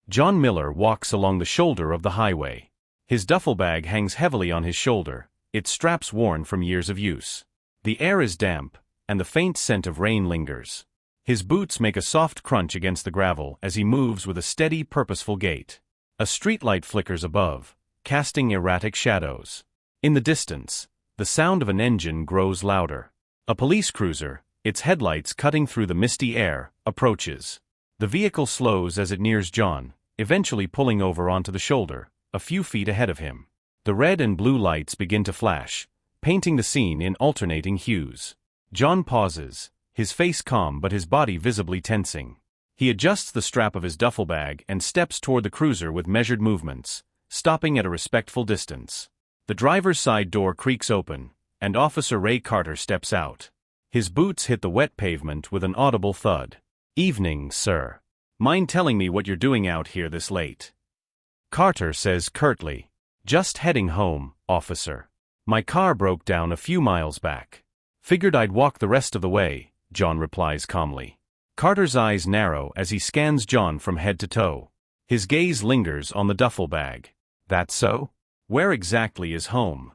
John Miller walks along the shoulder of the highway. His duffel bag hangs heavily on his shoulder, its straps worn from years of use. The air is damp, and the faint scent of rain lingers. His boots make a soft crunch against the gravel as he moves with a steady, purposeful gait. A streetlight flickers above, casting erratic shadows. In the distance, the sound of an engine grows louder. A police cruiser, its headlights cutting through the misty air, approaches. The vehicle slows as it nears John, eventually pulling over onto the shoulder, a few feet ahead of him. The red and blue lights begin to flash, painting the scene in alternating hues. John pauses, his face calm but his body visibly tensing. He adjusts the strap of his duffel bag and steps toward the cruiser with measured movements, stopping at a respectful distance. The driver's side door creaks open, and Officer Ray Carter steps out. His boots hit the wet pavement with an audible thud. "Evening, sir. Mind telling me what you're doing out here this late?" Carter says curtly. "Just heading home, officer. My car broke down a few miles back. Figured I'd walk the rest of the way," John replies calmly. Carter's eyes narrow as he scans John from head to toe. His gaze lingers on the duffel bag. "That so? Where exactly is home?"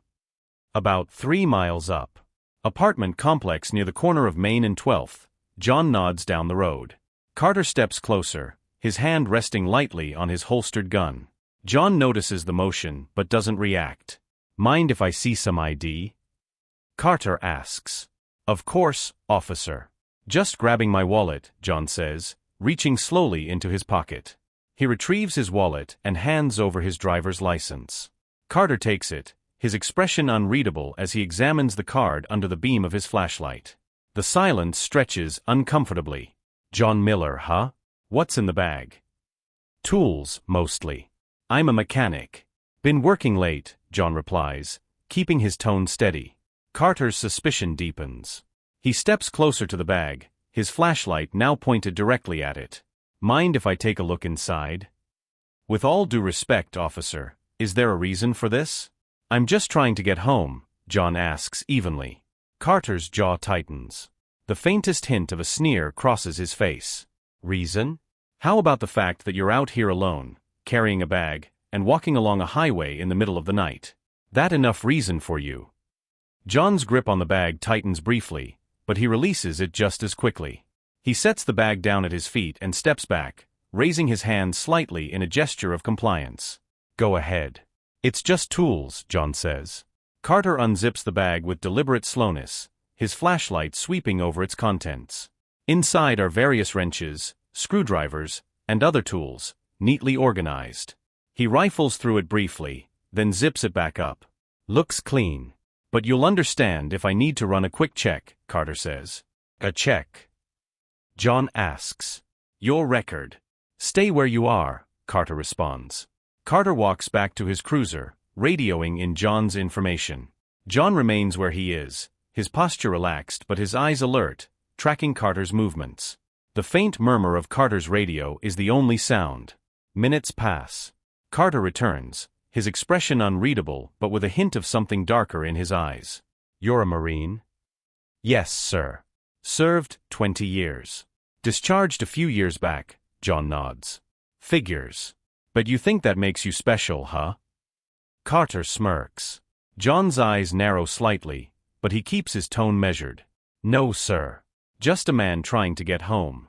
"About 3 miles up. Apartment complex near the corner of Main and 12th, John nods down the road. Carter steps closer, his hand resting lightly on his holstered gun. John notices the motion but doesn't react. "Mind if I see some ID?" Carter asks. "Of course, officer." "Just grabbing my wallet," John says, reaching slowly into his pocket. He retrieves his wallet and hands over his driver's license. Carter takes it, his expression unreadable as he examines the card under the beam of his flashlight. The silence stretches uncomfortably. "John Miller, huh? What's in the bag?" "Tools, mostly. I'm a mechanic." "Been working late," John replies, keeping his tone steady. Carter's suspicion deepens. He steps closer to the bag, his flashlight now pointed directly at it. "Mind if I take a look inside?" "With all due respect, officer, is there a reason for this?" "I'm just trying to get home," John asks evenly. Carter's jaw tightens. The faintest hint of a sneer crosses his face. "Reason? How about the fact that you're out here alone, carrying a bag, and walking along a highway in the middle of the night? That enough reason for you?" John's grip on the bag tightens briefly, but he releases it just as quickly. He sets the bag down at his feet and steps back, raising his hand slightly in a gesture of compliance. "Go ahead." "It's just tools," John says. Carter unzips the bag with deliberate slowness, his flashlight sweeping over its contents. Inside are various wrenches, screwdrivers, and other tools, neatly organized. He rifles through it briefly, then zips it back up. "Looks clean. But you'll understand if I need to run a quick check," Carter says. "A check?" John asks. "Your record." "Stay where you are," Carter responds. Carter walks back to his cruiser, radioing in John's information. John remains where he is, his posture relaxed but his eyes alert, tracking Carter's movements. The faint murmur of Carter's radio is the only sound. Minutes pass. Carter returns, his expression unreadable but with a hint of something darker in his eyes. "You're a Marine?" "Yes, sir. Served 20 years. Discharged a few years back," John nods. "Figures. But you think that makes you special, huh?" Carter smirks. John's eyes narrow slightly, but he keeps his tone measured. "No, sir. Just a man trying to get home."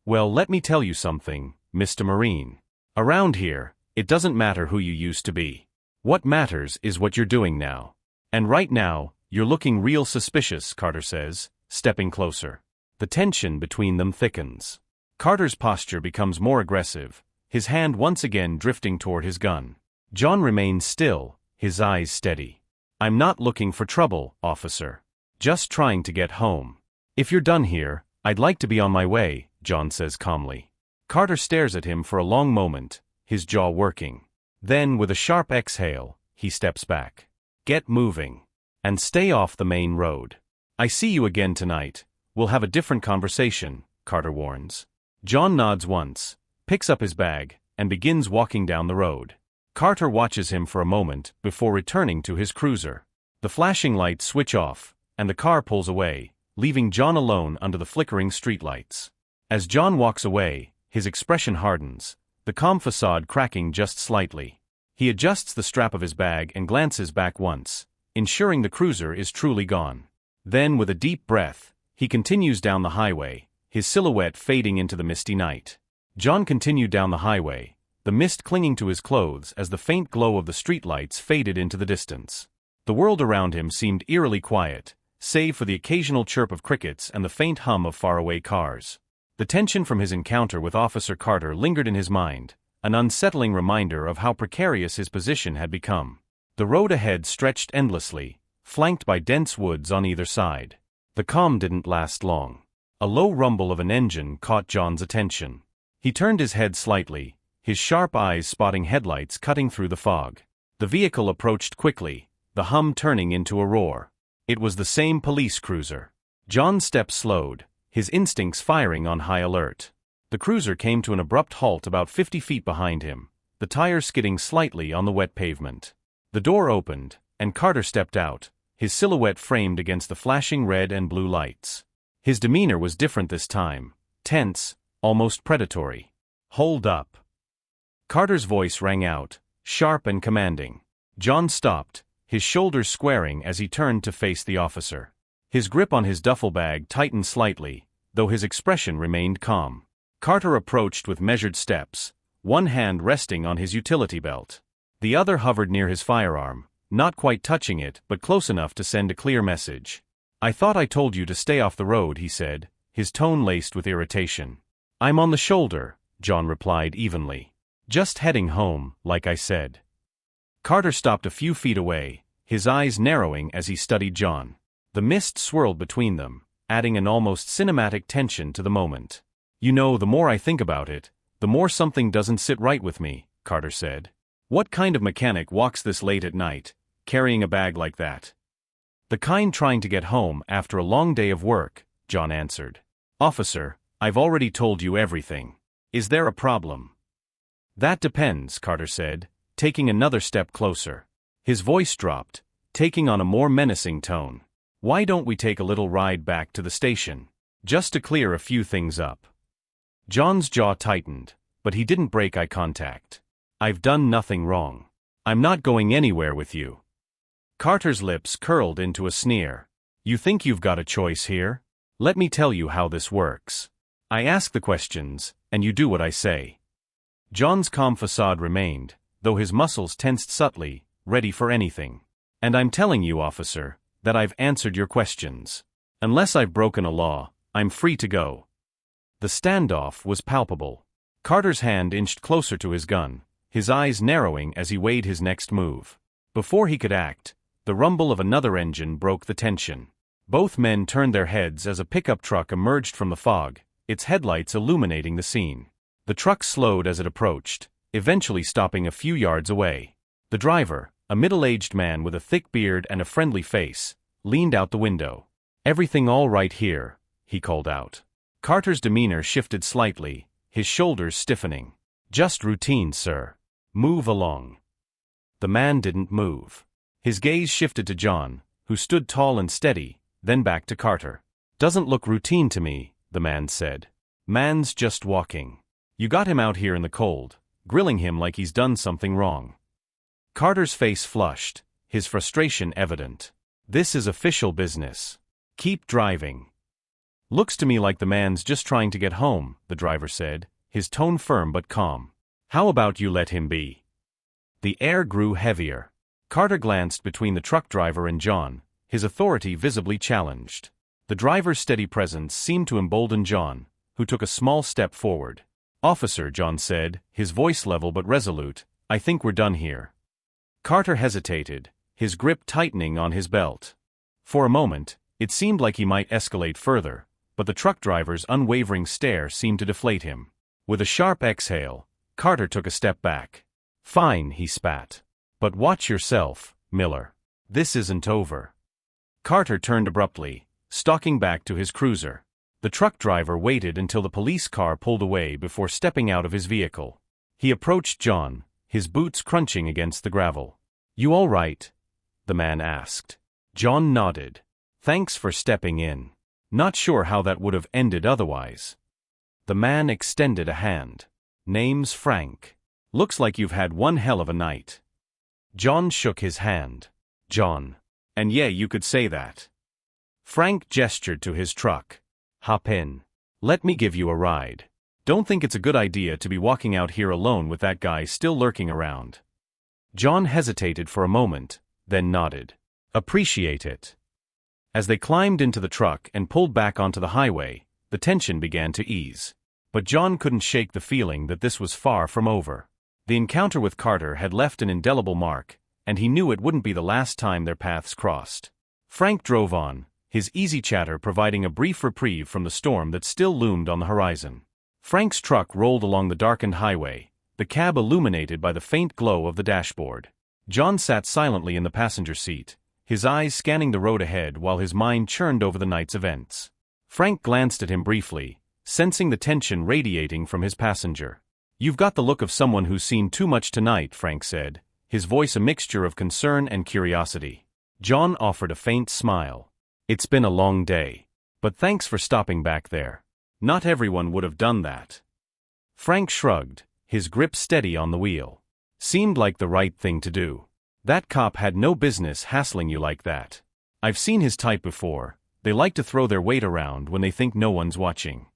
"Well, let me tell you something, Mr. Marine. Around here, it doesn't matter who you used to be. What matters is what you're doing now. And right now, you're looking real suspicious," Carter says, stepping closer. The tension between them thickens. Carter's posture becomes more aggressive, his hand once again drifting toward his gun. John remains still, his eyes steady. "I'm not looking for trouble, officer. Just trying to get home. If you're done here, I'd like to be on my way," John says calmly. Carter stares at him for a long moment, his jaw working. Then, with a sharp exhale, he steps back. "Get moving. And stay off the main road. I see you again tonight. We'll have a different conversation," Carter warns. John nods once, picks up his bag, and begins walking down the road. Carter watches him for a moment before returning to his cruiser. The flashing lights switch off, and the car pulls away, leaving John alone under the flickering streetlights. As John walks away, his expression hardens, the calm facade cracking just slightly. He adjusts the strap of his bag and glances back once, ensuring the cruiser is truly gone. Then, with a deep breath, he continues down the highway, his silhouette fading into the misty night. John continued down the highway, the mist clinging to his clothes as the faint glow of the streetlights faded into the distance. The world around him seemed eerily quiet, save for the occasional chirp of crickets and the faint hum of faraway cars. The tension from his encounter with Officer Carter lingered in his mind, an unsettling reminder of how precarious his position had become. The road ahead stretched endlessly, flanked by dense woods on either side. The calm didn't last long. A low rumble of an engine caught John's attention. He turned his head slightly, his sharp eyes spotting headlights cutting through the fog. The vehicle approached quickly, the hum turning into a roar. It was the same police cruiser. John's steps slowed, his instincts firing on high alert. The cruiser came to an abrupt halt about 50 feet behind him, the tires skidding slightly on the wet pavement. The door opened, and Carter stepped out, his silhouette framed against the flashing red and blue lights. His demeanor was different this time, tense, almost predatory. "Hold up." Carter's voice rang out, sharp and commanding. John stopped, his shoulders squaring as he turned to face the officer. His grip on his duffel bag tightened slightly, though his expression remained calm. Carter approached with measured steps, one hand resting on his utility belt. The other hovered near his firearm, not quite touching it but close enough to send a clear message. "I thought I told you to stay off the road," he said, his tone laced with irritation. "I'm on the shoulder," John replied evenly. "Just heading home, like I said." Carter stopped a few feet away, his eyes narrowing as he studied John. The mist swirled between them, adding an almost cinematic tension to the moment. "You know, the more I think about it, the more something doesn't sit right with me," Carter said. "What kind of mechanic walks this late at night, carrying a bag like that?" "The kind trying to get home after a long day of work," John answered. "Officer, I've already told you everything. Is there a problem?" "That depends," Carter said, taking another step closer. His voice dropped, taking on a more menacing tone. "Why don't we take a little ride back to the station, just to clear a few things up?" John's jaw tightened, but he didn't break eye contact. "I've done nothing wrong. I'm not going anywhere with you." Carter's lips curled into a sneer. "You think you've got a choice here? Let me tell you how this works. I ask the questions, and you do what I say." John's calm facade remained, though his muscles tensed subtly, ready for anything. "And I'm telling you, officer, that I've answered your questions. Unless I've broken a law, I'm free to go." The standoff was palpable. Carter's hand inched closer to his gun, his eyes narrowing as he weighed his next move. Before he could act, the rumble of another engine broke the tension. Both men turned their heads as a pickup truck emerged from the fog, its headlights illuminating the scene. The truck slowed as it approached, eventually stopping a few yards away. The driver, a middle-aged man with a thick beard and a friendly face, leaned out the window. "Everything all right here?" he called out. Carter's demeanor shifted slightly, his shoulders stiffening. "Just routine, sir. Move along." The man didn't move. His gaze shifted to John, who stood tall and steady, then back to Carter. "Doesn't look routine to me," the man said. "Man's just walking. You got him out here in the cold, grilling him like he's done something wrong." Carter's face flushed, his frustration evident. "This is official business. Keep driving." "Looks to me like the man's just trying to get home," the driver said, his tone firm but calm. "How about you let him be?" The air grew heavier. Carter glanced between the truck driver and John, his authority visibly challenged. The driver's steady presence seemed to embolden John, who took a small step forward. "Officer," John said, his voice level but resolute, "I think we're done here." Carter hesitated, his grip tightening on his belt. For a moment, it seemed like he might escalate further, but the truck driver's unwavering stare seemed to deflate him. With a sharp exhale, Carter took a step back. "Fine," he spat. "But watch yourself, Miller. This isn't over." Carter turned abruptly, stalking back to his cruiser. The truck driver waited until the police car pulled away before stepping out of his vehicle. He approached John, his boots crunching against the gravel. "You all right?" the man asked. John nodded. "Thanks for stepping in. Not sure how that would have ended otherwise." The man extended a hand. Name's Frank. Looks like you've had one hell of a night. John shook his hand. John. And yeah, you could say that. Frank gestured to his truck. Hop in. Let me give you a ride. Don't think it's a good idea to be walking out here alone with that guy still lurking around. John hesitated for a moment, then nodded. Appreciate it. As they climbed into the truck and pulled back onto the highway, the tension began to ease. But John couldn't shake the feeling that this was far from over. The encounter with Carter had left an indelible mark, and he knew it wouldn't be the last time their paths crossed. Frank drove on, his easy chatter providing a brief reprieve from the storm that still loomed on the horizon. Frank's truck rolled along the darkened highway, the cab illuminated by the faint glow of the dashboard. John sat silently in the passenger seat, his eyes scanning the road ahead while his mind churned over the night's events. Frank glanced at him briefly, sensing the tension radiating from his passenger. You've got the look of someone who's seen too much tonight, Frank said, his voice a mixture of concern and curiosity. John offered a faint smile. It's been a long day. But thanks for stopping back there. Not everyone would have done that. Frank shrugged, his grip steady on the wheel. Seemed like the right thing to do. That cop had no business hassling you like that. I've seen his type before. They like to throw their weight around when they think no one's watching.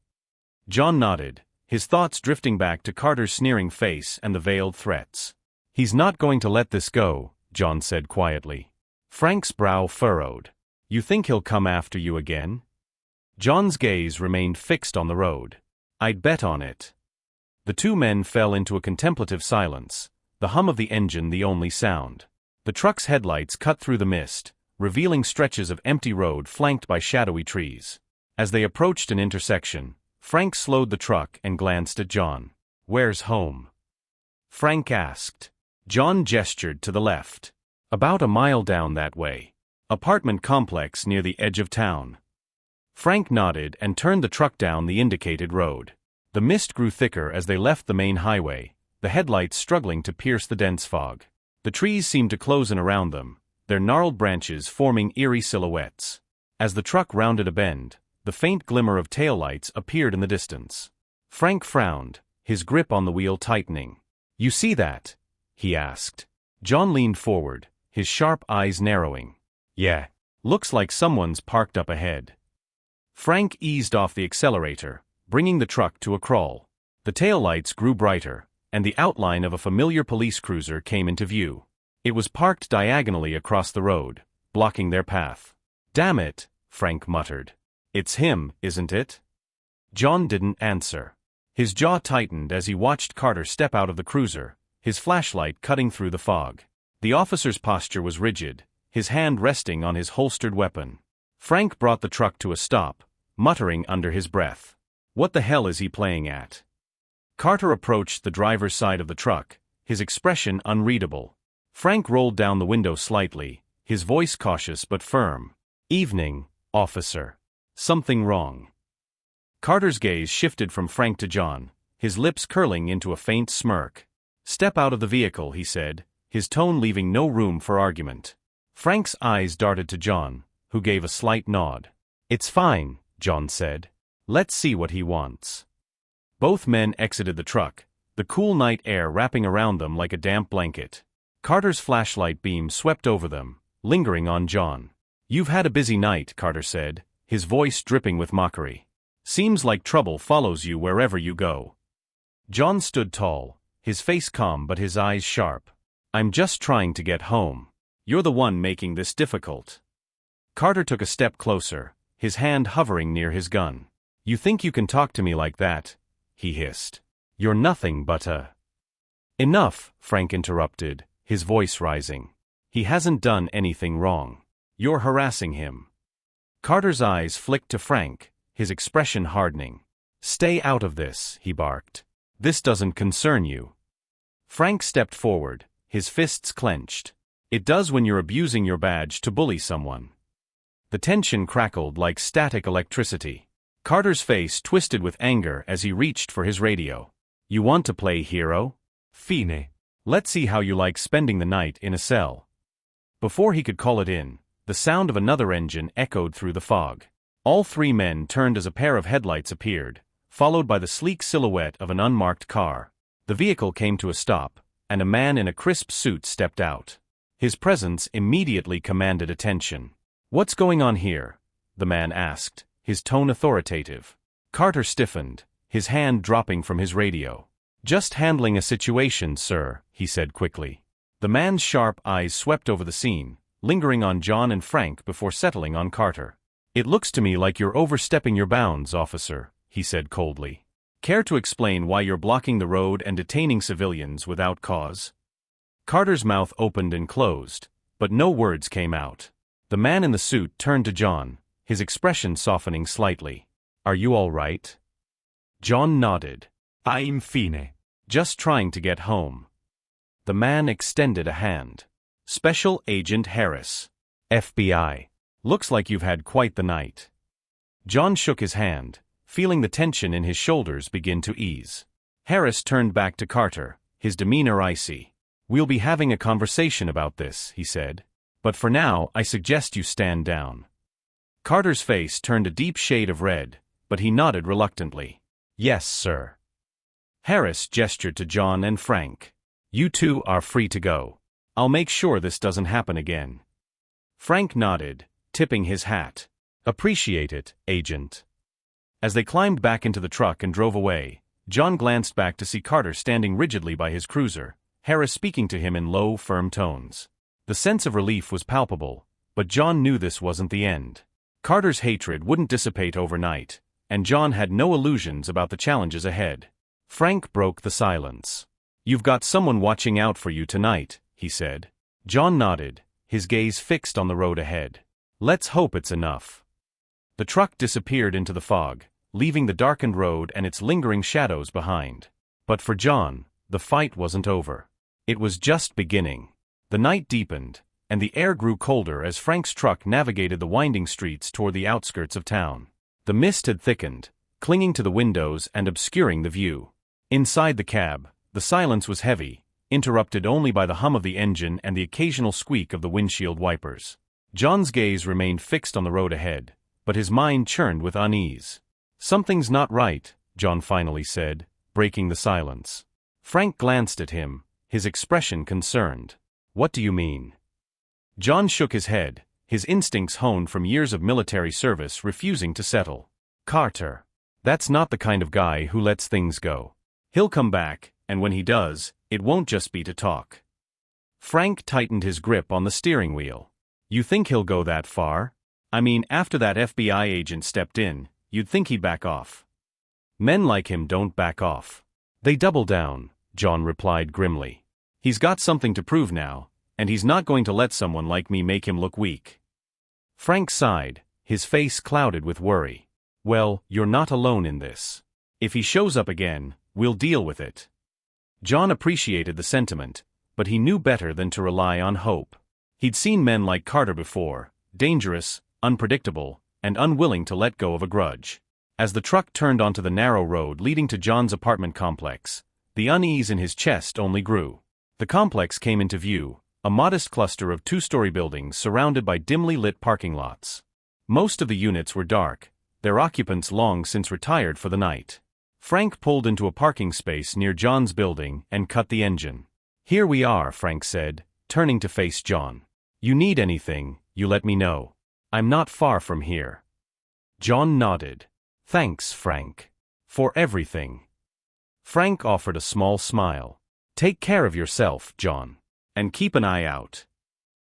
John nodded, his thoughts drifting back to Carter's sneering face and the veiled threats. He's not going to let this go, John said quietly. Frank's brow furrowed. You think he'll come after you again? John's gaze remained fixed on the road. I'd bet on it. The two men fell into a contemplative silence, the hum of the engine the only sound. The truck's headlights cut through the mist, revealing stretches of empty road flanked by shadowy trees. As they approached an intersection, Frank slowed the truck and glanced at John. Where's home? Frank asked. John gestured to the left. About a mile down that way. Apartment complex near the edge of town. Frank nodded and turned the truck down the indicated road. The mist grew thicker as they left the main highway, the headlights struggling to pierce the dense fog. The trees seemed to close in around them, their gnarled branches forming eerie silhouettes. As the truck rounded a bend, the faint glimmer of taillights appeared in the distance. Frank frowned, his grip on the wheel tightening. You see that? He asked. John leaned forward, his sharp eyes narrowing. Yeah. Looks like someone's parked up ahead. Frank eased off the accelerator, bringing the truck to a crawl. The taillights grew brighter, and the outline of a familiar police cruiser came into view. It was parked diagonally across the road, blocking their path. Damn it, Frank muttered. It's him, isn't it? John didn't answer. His jaw tightened as he watched Carter step out of the cruiser, his flashlight cutting through the fog. The officer's posture was rigid, his hand resting on his holstered weapon. Frank brought the truck to a stop, muttering under his breath. What the hell is he playing at? Carter approached the driver's side of the truck, his expression unreadable. Frank rolled down the window slightly, his voice cautious but firm. Evening, officer. Something wrong? Carter's gaze shifted from Frank to John, his lips curling into a faint smirk. Step out of the vehicle, he said, his tone leaving no room for argument. Frank's eyes darted to John, who gave a slight nod. It's fine, John said. Let's see what he wants. Both men exited the truck, the cool night air wrapping around them like a damp blanket. Carter's flashlight beam swept over them, lingering on John. You've had a busy night, Carter said, his voice dripping with mockery. Seems like trouble follows you wherever you go. John stood tall, his face calm but his eyes sharp. I'm just trying to get home. You're the one making this difficult. Carter took a step closer, his hand hovering near his gun. You think you can talk to me like that? He hissed. You're nothing but a... Enough, Frank interrupted, his voice rising. He hasn't done anything wrong. You're harassing him. Carter's eyes flicked to Frank, his expression hardening. Stay out of this, he barked. This doesn't concern you. Frank stepped forward, his fists clenched. It does when you're abusing your badge to bully someone. The tension crackled like static electricity. Carter's face twisted with anger as he reached for his radio. You want to play hero? Fine. Let's see how you like spending the night in a cell. Before he could call it in, the sound of another engine echoed through the fog. All three men turned as a pair of headlights appeared, followed by the sleek silhouette of an unmarked car. The vehicle came to a stop, and a man in a crisp suit stepped out. His presence immediately commanded attention. "What's going on here?" the man asked, his tone authoritative. Carter stiffened, his hand dropping from his radio. "Just handling a situation, sir," he said quickly. The man's sharp eyes swept over the scene, lingering on John and Frank before settling on Carter. "It looks to me like you're overstepping your bounds, officer," he said coldly. "Care to explain why you're blocking the road and detaining civilians without cause?" Carter's mouth opened and closed, but no words came out. The man in the suit turned to John, his expression softening slightly. "Are you all right?" John nodded. "I'm fine. Just trying to get home." The man extended a hand. "Special Agent Harris, FBI. Looks like you've had quite the night." John shook his hand, feeling the tension in his shoulders begin to ease. Harris turned back to Carter, his demeanor icy. "We'll be having a conversation about this," he said. "But for now, I suggest you stand down." Carter's face turned a deep shade of red, but he nodded reluctantly. "Yes, sir." Harris gestured to John and Frank. "You two are free to go. I'll make sure this doesn't happen again." Frank nodded, tipping his hat. "Appreciate it, Agent." As they climbed back into the truck and drove away, John glanced back to see Carter standing rigidly by his cruiser, Harris speaking to him in low, firm tones. The sense of relief was palpable, but John knew this wasn't the end. Carter's hatred wouldn't dissipate overnight, and John had no illusions about the challenges ahead. Frank broke the silence. "You've got someone watching out for you tonight," he said. John nodded, his gaze fixed on the road ahead. "Let's hope it's enough." The truck disappeared into the fog, leaving the darkened road and its lingering shadows behind. But for John, the fight wasn't over. It was just beginning. The night deepened, and the air grew colder as Frank's truck navigated the winding streets toward the outskirts of town. The mist had thickened, clinging to the windows and obscuring the view. Inside the cab, the silence was heavy, interrupted only by the hum of the engine and the occasional squeak of the windshield wipers. John's gaze remained fixed on the road ahead, but his mind churned with unease. "Something's not right," John finally said, breaking the silence. Frank glanced at him, his expression concerned. "What do you mean?" John shook his head, his instincts honed from years of military service refusing to settle. "Carter. That's not the kind of guy who lets things go. He'll come back, and when he does, it won't just be to talk." Frank tightened his grip on the steering wheel. "You think he'll go that far? I mean, after that FBI agent stepped in, you'd think he'd back off." "Men like him don't back off. They double down," John replied grimly. "He's got something to prove now, and he's not going to let someone like me make him look weak." Frank sighed, his face clouded with worry. "Well, you're not alone in this. If he shows up again, we'll deal with it." John appreciated the sentiment, but he knew better than to rely on hope. He'd seen men like Carter before, dangerous, unpredictable, and unwilling to let go of a grudge. As the truck turned onto the narrow road leading to John's apartment complex, the unease in his chest only grew. The complex came into view, a modest cluster of two-story buildings surrounded by dimly lit parking lots. Most of the units were dark, their occupants long since retired for the night. Frank pulled into a parking space near John's building and cut the engine. "Here we are," Frank said, turning to face John. "You need anything, you let me know. I'm not far from here." John nodded. "Thanks, Frank. For everything." Frank offered a small smile. "Take care of yourself, John. And keep an eye out."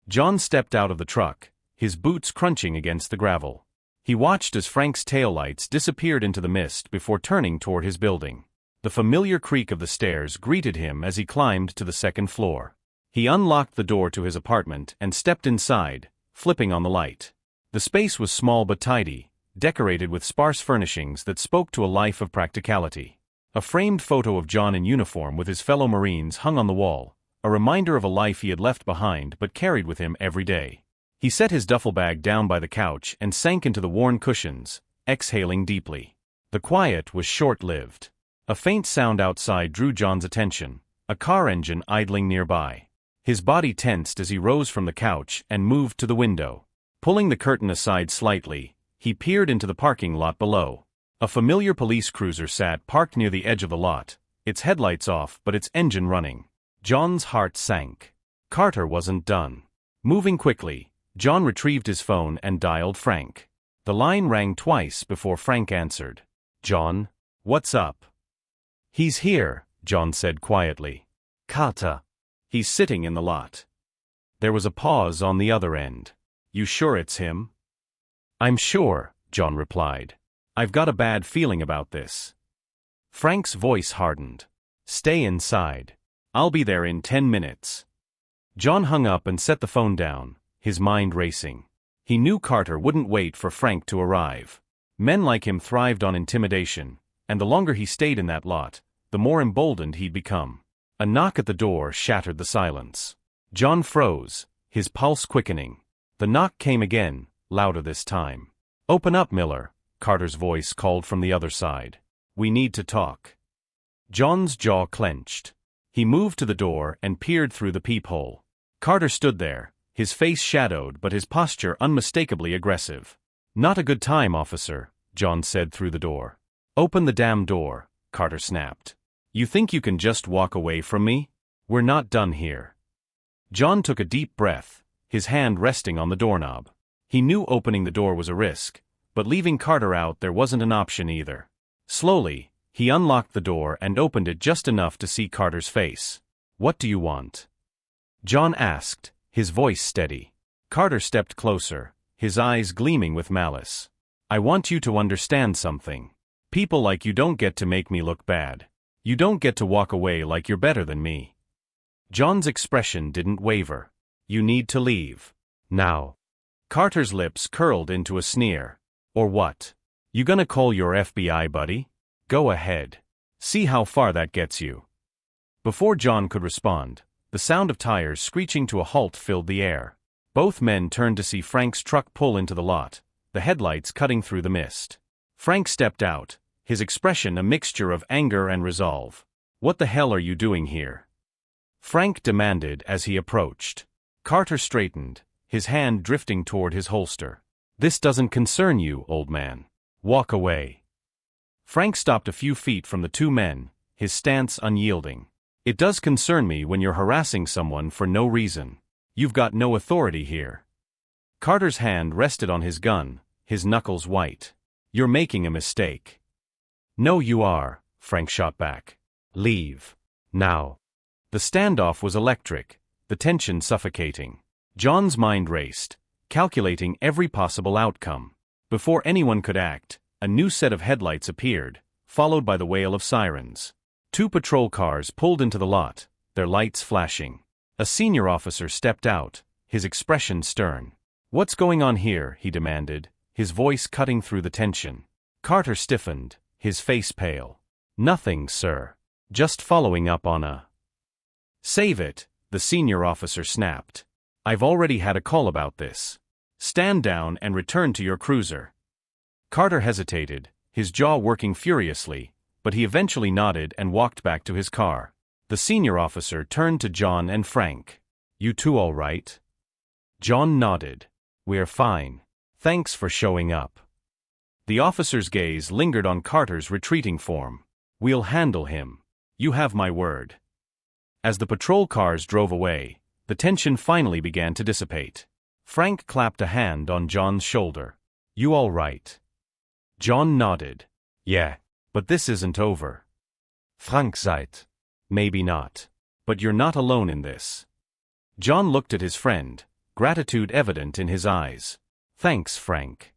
John stepped out of the truck, his boots crunching against the gravel. He watched as Frank's taillights disappeared into the mist before turning toward his building. The familiar creak of the stairs greeted him as he climbed to the second floor. He unlocked the door to his apartment and stepped inside, flipping on the light. The space was small but tidy, decorated with sparse furnishings that spoke to a life of practicality. A framed photo of John in uniform with his fellow Marines hung on the wall, a reminder of a life he had left behind but carried with him every day. He set his duffel bag down by the couch and sank into the worn cushions, exhaling deeply. The quiet was short-lived. A faint sound outside drew John's attention, a car engine idling nearby. His body tensed as he rose from the couch and moved to the window. Pulling the curtain aside slightly, he peered into the parking lot below. A familiar police cruiser sat parked near the edge of the lot, its headlights off but its engine running. John's heart sank. Carter wasn't done. Moving quickly, John retrieved his phone and dialed Frank. The line rang twice before Frank answered. "John? What's up?" "He's here," John said quietly. "Carter. He's sitting in the lot." There was a pause on the other end. "You sure it's him?" "I'm sure," John replied. "I've got a bad feeling about this." Frank's voice hardened. "Stay inside. I'll be there in 10 minutes. John hung up and set the phone down, his mind racing. He knew Carter wouldn't wait for Frank to arrive. Men like him thrived on intimidation, and the longer he stayed in that lot, the more emboldened he'd become. A knock at the door shattered the silence. John froze, his pulse quickening. The knock came again, louder this time. "Open up, Miller," Carter's voice called from the other side. "We need to talk." John's jaw clenched. He moved to the door and peered through the peephole. Carter stood there, his face shadowed but his posture unmistakably aggressive. "Not a good time, officer," John said through the door. "Open the damn door," Carter snapped. "You think you can just walk away from me? We're not done here." John took a deep breath, his hand resting on the doorknob. He knew opening the door was a risk, but leaving Carter out there wasn't an option either. Slowly, he unlocked the door and opened it just enough to see Carter's face. "What do you want?" John asked, his voice steady. Carter stepped closer, his eyes gleaming with malice. "I want you to understand something. People like you don't get to make me look bad. You don't get to walk away like you're better than me." John's expression didn't waver. "You need to leave. Now." Carter's lips curled into a sneer. "Or what? You gonna call your FBI buddy? Go ahead. See how far that gets you." Before John could respond, the sound of tires screeching to a halt filled the air. Both men turned to see Frank's truck pull into the lot, the headlights cutting through the mist. Frank stepped out, his expression a mixture of anger and resolve. "What the hell are you doing here?" Frank demanded as he approached. Carter straightened, his hand drifting toward his holster. "This doesn't concern you, old man. Walk away." Frank stopped a few feet from the two men, his stance unyielding. "It does concern me when you're harassing someone for no reason. You've got no authority here." Carter's hand rested on his gun, his knuckles white. "You're making a mistake." "No you are," Frank shot back. "Leave. Now." The standoff was electric, the tension suffocating. John's mind raced, calculating every possible outcome. Before anyone could act, a new set of headlights appeared, followed by the wail of sirens. 2 patrol cars pulled into the lot, their lights flashing. A senior officer stepped out, his expression stern. "What's going on here?" he demanded, his voice cutting through the tension. Carter stiffened, his face pale. "Nothing, sir. Just following up on a..." "Save it," the senior officer snapped. "I've already had a call about this. Stand down and return to your cruiser." Carter hesitated, his jaw working furiously, but he eventually nodded and walked back to his car. The senior officer turned to John and Frank. "You two all right?" John nodded. "We're fine. Thanks for showing up." The officer's gaze lingered on Carter's retreating form. "We'll handle him. You have my word." As the patrol cars drove away, the tension finally began to dissipate. Frank clapped a hand on John's shoulder. "You all right?" John nodded. "Yeah, but this isn't over." Frank sighed. "Maybe not. But you're not alone in this." John looked at his friend, gratitude evident in his eyes. "Thanks, Frank."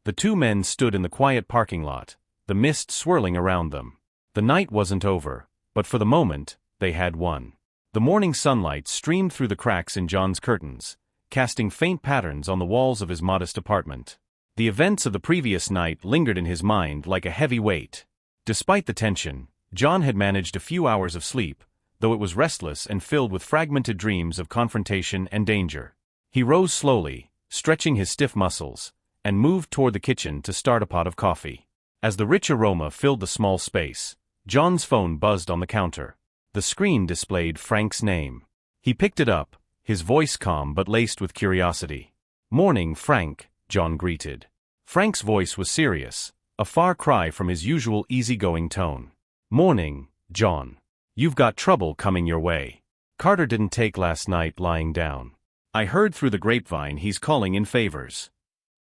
The two men stood in the quiet parking lot, the mist swirling around them. The night wasn't over, but for the moment, they had won. The morning sunlight streamed through the cracks in John's curtains, casting faint patterns on the walls of his modest apartment. The events of the previous night lingered in his mind like a heavy weight. Despite the tension, John had managed a few hours of sleep, though it was restless and filled with fragmented dreams of confrontation and danger. He rose slowly, stretching his stiff muscles, and moved toward the kitchen to start a pot of coffee. As the rich aroma filled the small space, John's phone buzzed on the counter. The screen displayed Frank's name. He picked it up, his voice calm but laced with curiosity. "Morning, Frank," John greeted. Frank's voice was serious, a far cry from his usual easygoing tone. "Morning," John. You've got trouble coming your way. Carter didn't take last night lying down. I heard through the grapevine he's calling in favors.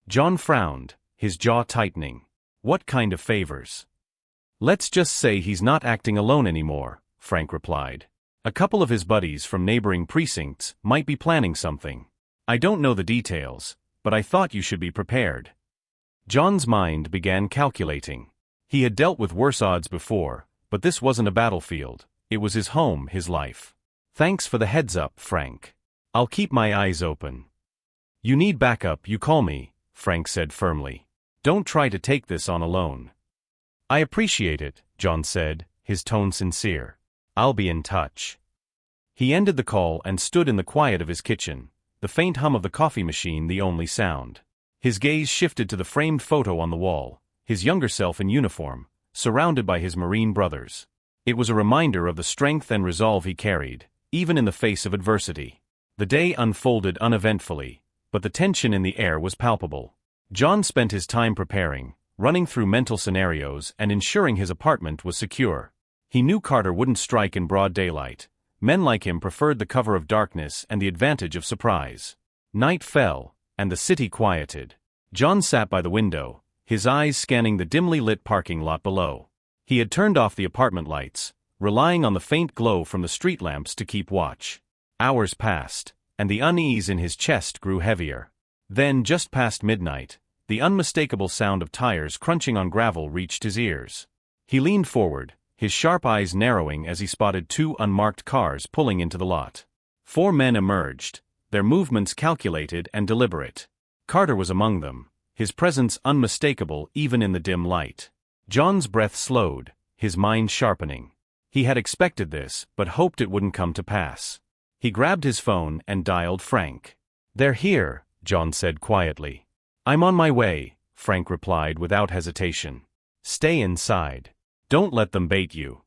John frowned, his jaw tightening. What kind of favors? Let's just say he's not acting alone anymore, Frank replied. A couple of his buddies from neighboring precincts might be planning something. I don't know the details, but I thought you should be prepared. John's mind began calculating. He had dealt with worse odds before, but this wasn't a battlefield. It was his home, his life. Thanks for the heads up, Frank. I'll keep my eyes open. You need backup, you call me, Frank said firmly. Don't try to take this on alone. I appreciate it, John said, his tone sincere. I'll be in touch. He ended the call and stood in the quiet of his kitchen, the faint hum of the coffee machine the only sound. His gaze shifted to the framed photo on the wall, his younger self in uniform, surrounded by his Marine brothers. It was a reminder of the strength and resolve he carried, even in the face of adversity. The day unfolded uneventfully, but the tension in the air was palpable. John spent his time preparing, running through mental scenarios and ensuring his apartment was secure. He knew Carter wouldn't strike in broad daylight. Men like him preferred the cover of darkness and the advantage of surprise. Night fell, and the city quieted. John sat by the window, his eyes scanning the dimly lit parking lot below. He had turned off the apartment lights, relying on the faint glow from the street lamps to keep watch. Hours passed, and the unease in his chest grew heavier. Then, just past midnight, the unmistakable sound of tires crunching on gravel reached his ears. He leaned forward, his sharp eyes narrowing as he spotted two unmarked cars pulling into the lot. 4 men emerged, their movements calculated and deliberate. Carter was among them, his presence unmistakable even in the dim light. John's breath slowed, his mind sharpening. He had expected this, but hoped it wouldn't come to pass. He grabbed his phone and dialed Frank. "They're here," John said quietly. "I'm on my way," Frank replied without hesitation. "Stay inside. Don't let them bait you."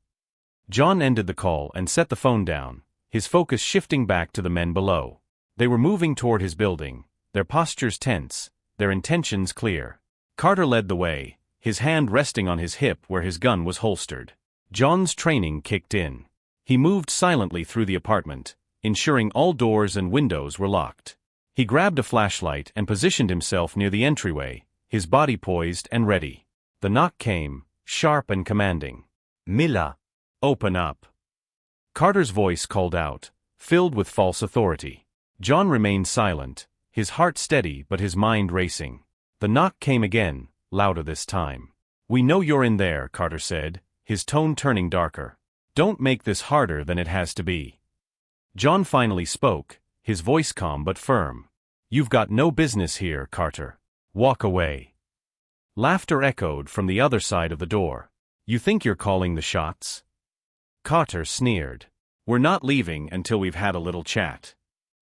John ended the call and set the phone down, his focus shifting back to the men below. They were moving toward his building, their postures tense, their intentions clear. Carter led the way, his hand resting on his hip where his gun was holstered. John's training kicked in. He moved silently through the apartment, ensuring all doors and windows were locked. He grabbed a flashlight and positioned himself near the entryway, his body poised and ready. The knock came, sharp and commanding. "Mila, open up." Carter's voice called out, filled with false authority. John remained silent, his heart steady but his mind racing. The knock came again, louder this time. "We know you're in there," Carter said, his tone turning darker. "Don't make this harder than it has to be." John finally spoke, his voice calm but firm. "You've got no business here, Carter. Walk away." Laughter echoed from the other side of the door. "You think you're calling the shots?" Carter sneered. "We're not leaving until we've had a little chat."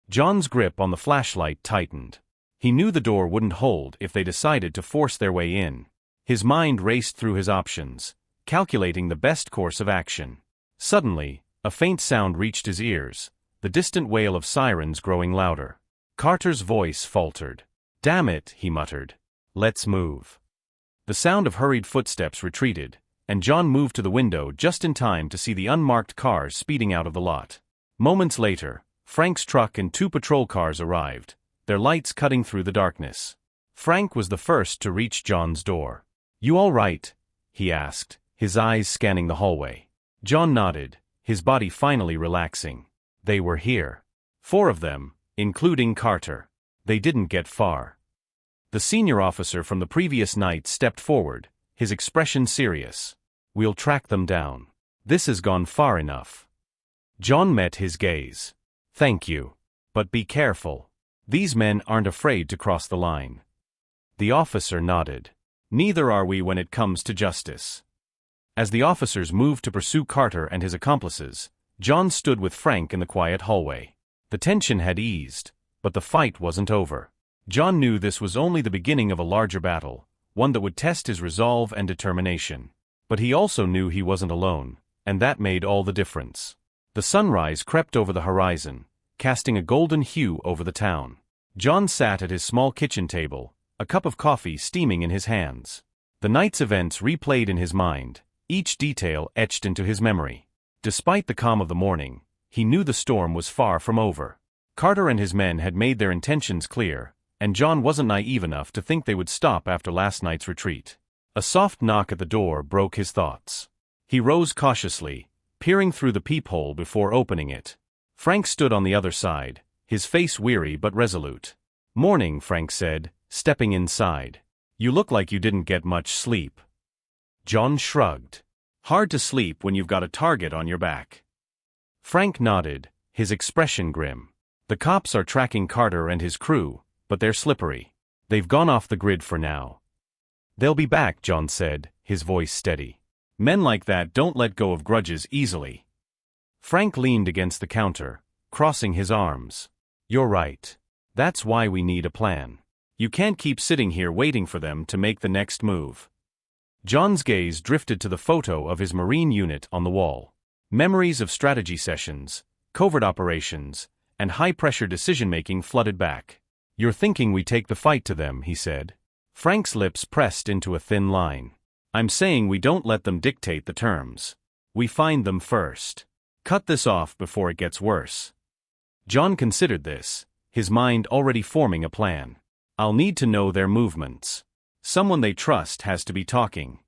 John's grip on the flashlight tightened. He knew the door wouldn't hold if they decided to force their way in. His mind raced through his options, calculating the best course of action. Suddenly, a faint sound reached his ears, the distant wail of sirens growing louder. Carter's voice faltered. "Damn it," he muttered. "Let's move." The sound of hurried footsteps retreated, and John moved to the window just in time to see the unmarked cars speeding out of the lot. Moments later, Frank's truck and 2 patrol cars arrived, their lights cutting through the darkness. Frank was the first to reach John's door. "You all right?" he asked, his eyes scanning the hallway. John nodded, his body finally relaxing. They were here. 4 of them, including Carter. They didn't get far. The senior officer from the previous night stepped forward, his expression serious. "We'll track them down. This has gone far enough." John met his gaze. "Thank you. But be careful. These men aren't afraid to cross the line." The officer nodded. "Neither are we when it comes to justice." As the officers moved to pursue Carter and his accomplices, John stood with Frank in the quiet hallway. The tension had eased, but the fight wasn't over. John knew this was only the beginning of a larger battle, one that would test his resolve and determination. But he also knew he wasn't alone, and that made all the difference. The sunrise crept over the horizon, casting a golden hue over the town. John sat at his small kitchen table, a cup of coffee steaming in his hands. The night's events replayed in his mind, each detail etched into his memory. Despite the calm of the morning, he knew the storm was far from over. Carter and his men had made their intentions clear, and John wasn't naive enough to think they would stop after last night's retreat. A soft knock at the door broke his thoughts. He rose cautiously, peering through the peephole before opening it. Frank stood on the other side, his face weary but resolute. "Morning," Frank said, stepping inside. "You look like you didn't get much sleep." John shrugged. "Hard to sleep when you've got a target on your back." Frank nodded, his expression grim. "The cops are tracking Carter and his crew, but they're slippery. They've gone off the grid for now." "They'll be back," John said, his voice steady. "Men like that don't let go of grudges easily." Frank leaned against the counter, crossing his arms. "You're right. That's why we need a plan. You can't keep sitting here waiting for them to make the next move." John's gaze drifted to the photo of his Marine unit on the wall. Memories of strategy sessions, covert operations, and high-pressure decision-making flooded back. "You're thinking we take the fight to them," he said. Frank's lips pressed into a thin line. "I'm saying we don't let them dictate the terms. We find them first. Cut this off before it gets worse." John considered this, his mind already forming a plan. "I'll need to know their movements. Someone they trust has to be talking."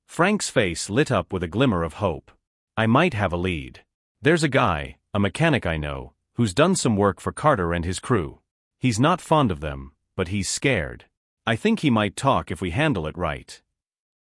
Frank's face lit up with a glimmer of hope. "I might have a lead. There's a guy, a mechanic I know, who's done some work for Carter and his crew. He's not fond of them, but he's scared. I think he might talk if we handle it right."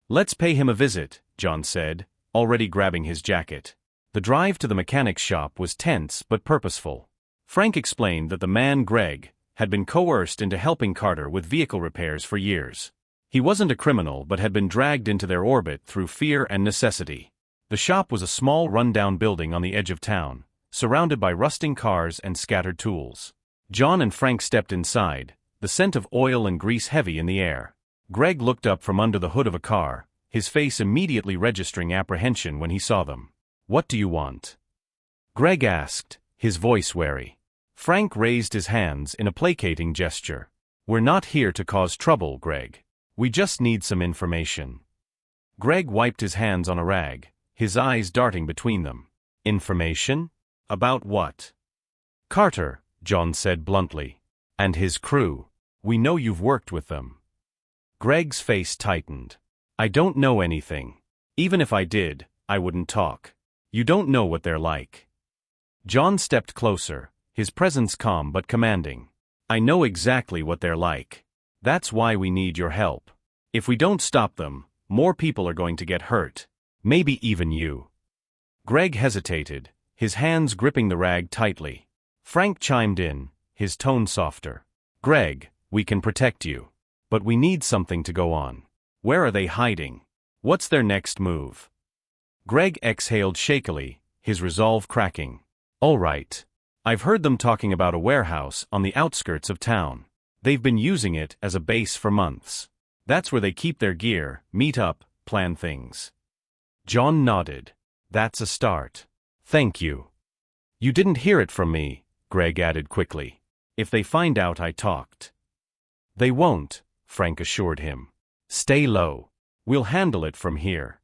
"Let's pay him a visit," John said, already grabbing his jacket. The drive to the mechanic's shop was tense but purposeful. Frank explained that the man Greg had been coerced into helping Carter with vehicle repairs for years. He wasn't a criminal but had been dragged into their orbit through fear and necessity. The shop was a small run-down building on the edge of town, surrounded by rusting cars and scattered tools. John and Frank stepped inside, the scent of oil and grease heavy in the air. Greg looked up from under the hood of a car, his face immediately registering apprehension when he saw them. "What do you want?" Greg asked, his voice wary. Frank raised his hands in a placating gesture. "We're not here to cause trouble, Greg. We just need some information." Greg wiped his hands on a rag, his eyes darting between them. "Information? About what?" "Carter," John said bluntly. "And his crew. We know you've worked with them." Greg's face tightened. "I don't know anything. Even if I did, I wouldn't talk. You don't know what they're like." John stepped closer, his presence calm but commanding. "I know exactly what they're like. That's why we need your help. If we don't stop them, more people are going to get hurt. Maybe even you." Greg hesitated, his hands gripping the rag tightly. Frank chimed in, his tone softer. "Greg, we can protect you. But we need something to go on. Where are they hiding? What's their next move?" Greg exhaled shakily, his resolve cracking. "All right. I've heard them talking about a warehouse on the outskirts of town. They've been using it as a base for months. That's where they keep their gear, meet up, plan things." John nodded. "That's a start. Thank you." "You didn't hear it from me," Greg added quickly. "If they find out I talked." "They won't," Frank assured him. "Stay low. We'll handle it from here."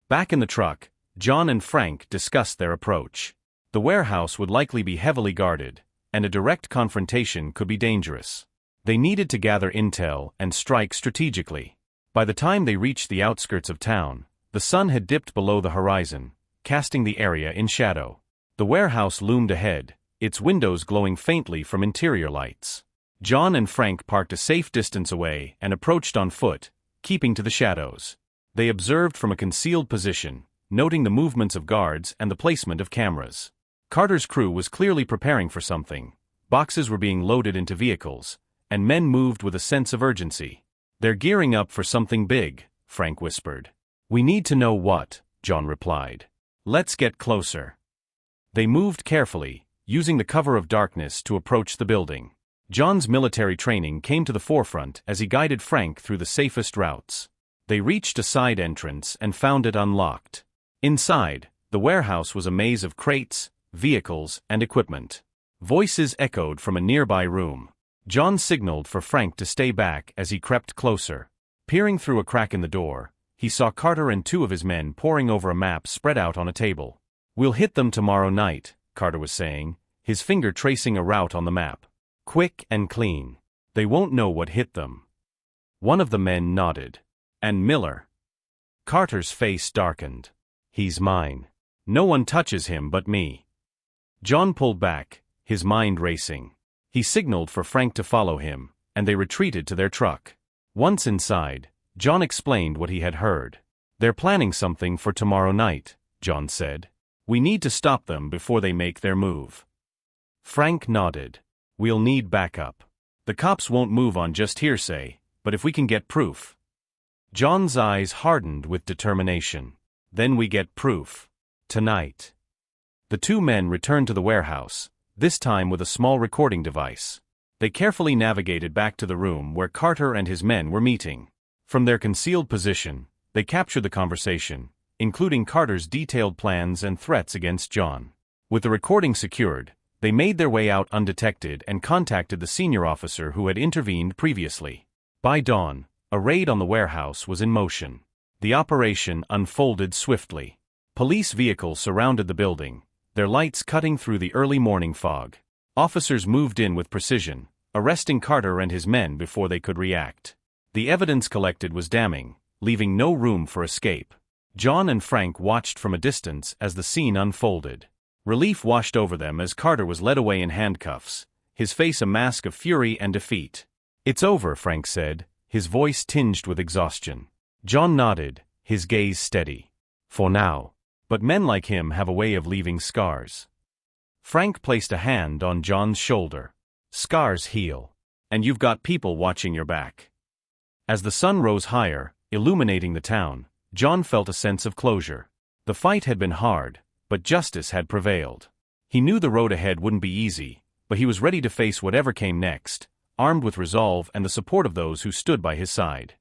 Back in the truck, John and Frank discussed their approach. The warehouse would likely be heavily guarded, and a direct confrontation could be dangerous. They needed to gather intel and strike strategically. By the time they reached the outskirts of town, the sun had dipped below the horizon, casting the area in shadow. The warehouse loomed ahead, its windows glowing faintly from interior lights. John and Frank parked a safe distance away and approached on foot, keeping to the shadows. They observed from a concealed position, noting the movements of guards and the placement of cameras. Carter's crew was clearly preparing for something. Boxes were being loaded into vehicles, and men moved with a sense of urgency. "They're gearing up for something big," Frank whispered. "We need to know what," John replied. "Let's get closer." They moved carefully, using the cover of darkness to approach the building. John's military training came to the forefront as he guided Frank through the safest routes. They reached a side entrance and found it unlocked. Inside, the warehouse was a maze of crates, vehicles, and equipment. Voices echoed from a nearby room. John signaled for Frank to stay back as he crept closer. Peering through a crack in the door, he saw Carter and two of his men poring over a map spread out on a table. "We'll hit them tomorrow night," Carter was saying, his finger tracing a route on the map. "Quick and clean. They won't know what hit them." One of the men nodded. "And Miller?" Carter's face darkened. "He's mine. No one touches him but me." John pulled back, his mind racing. He signaled for Frank to follow him, and they retreated to their truck. Once inside, John explained what he had heard. "They're planning something for tomorrow night," John said. "We need to stop them before they make their move." Frank nodded. "We'll need backup. The cops won't move on just hearsay, but if we can get proof." John's eyes hardened with determination. "Then we get proof. Tonight." The two men returned to the warehouse, this time with a small recording device. They carefully navigated back to the room where Carter and his men were meeting. From their concealed position, they captured the conversation, including Carter's detailed plans and threats against John. With the recording secured, they made their way out undetected and contacted the senior officer who had intervened previously. By dawn, a raid on the warehouse was in motion. The operation unfolded swiftly. Police vehicles surrounded the building, their lights cutting through the early morning fog. Officers moved in with precision, arresting Carter and his men before they could react. The evidence collected was damning, leaving no room for escape. John and Frank watched from a distance as the scene unfolded. Relief washed over them as Carter was led away in handcuffs, his face a mask of fury and defeat. "It's over," Frank said, his voice tinged with exhaustion. John nodded, his gaze steady. "For now. But men like him have a way of leaving scars." Frank placed a hand on John's shoulder. "Scars heal. And you've got people watching your back." As the sun rose higher, illuminating the town, John felt a sense of closure. The fight had been hard, but justice had prevailed. He knew the road ahead wouldn't be easy, but he was ready to face whatever came next, armed with resolve and the support of those who stood by his side.